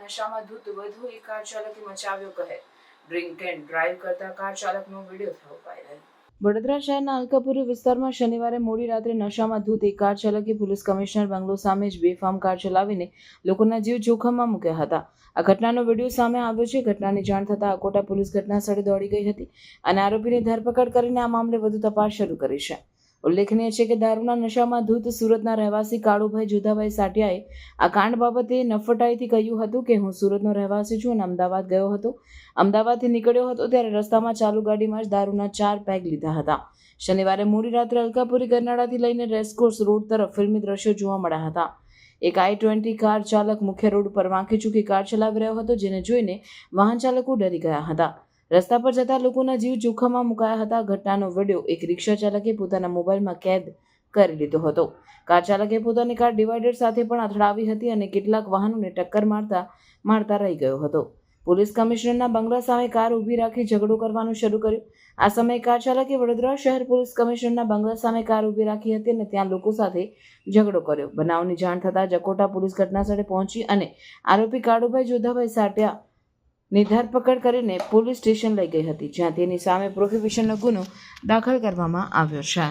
નશામાં ધૂત વધુ એક કાર ચાલકે મચાવ્યો કહેર. ડ્રિંક એન્ડ ડ્રાઈવ કરતા કાર ચાલકનો વિડીયો થયો વાયરલ. વડોદરા શહેરના અલકાપુરી વિસ્તારમાં શનિવારે મોડી રાત્રે નશામાં ધૂત એક કાર ચાલકે પોલીસ કમિશનર બંગલો સામે જ બેફામ કાર ચલાવીને લોકોના જીવ જોખમમાં મૂક્યા હતા. આ ઘટનાનો વિડીયો સામે આવ્યો છે. ઘટનાની જાણ થતાં અકોટા પોલીસ ઘટના સ્થળે દોડી ગઈ હતી અને આરોપીની ધરપકડ કરીને આ મામલે વધુ તપાસ શરૂ કરી છે. ઉલ્લેખનીય છે કે દારૂના નશામાં ધૂત સુરતના રહેવાસી કાળુભાઈ જોધાભાઈ સાટિયાએ આ કાંડ બાબતે નફટાઈથી કહ્યું હતું કે હું સુરતનો રહેવાસી છું અને અમદાવાદ ગયો હતો. અમદાવાદથી નીકળ્યો હતો ત્યારે રસ્તામાં ચાલુ ગાડીમાં જ દારૂના 4 પેગ લીધા હતા. શનિવારે મોડી રાત્રે અલકાપુરી ગરનાળાથી લઈને રેસકોર્સ રોડ તરફ ફિલ્મી દ્રશ્યો જોવા મળ્યા હતા. એક i20 કાર ચાલક મુખ્ય રોડ પર વાંકી ચૂકી કાર ચલાવી રહ્યો હતો, જેને જોઈને વાહન ચાલકો ડરી ગયા હતા. રસ્તા પર જતા લોકોના જીવ જોખમમાં મુકાયા હતા. ઘટનાનો વિડીયો એક રિક્ષા ચાલકે પોતાના મોબાઈલમાં કેદ કરી લીધો હતો. કાર ચાલકે પોતાની કાર ડિવાઈડર સાથે પણ અથડાવી હતી અને કેટલાક વાહનોને ટક્કર મારતા રહી ગયો હતો. પોલીસ કમિશનરના બંગલા સામે કાર ઊભી રાખી ઝઘડો કરવાનું શરૂ કર્યું. આ સમયે કાર ચાલકે વડોદરા શહેર પોલીસ કમિશનરના બંગલા સામે કાર ઊભી રાખી હતી અને ત્યાં લોકો સાથે ઝઘડો કર્યો. બનાવની જાણ થતાં અકોટા પોલીસ ઘટનાસ્થળે પહોંચી અને આરોપી કાળુભાઈ જોધાભાઈ સાટિયા ની ધરપકડ કરીને પોલીસ સ્ટેશન લઈ ગઈ હતી, જ્યાં તેની સામે પ્રોહિબિશનનો ગુનો દાખલ કરવામાં આવ્યો છે.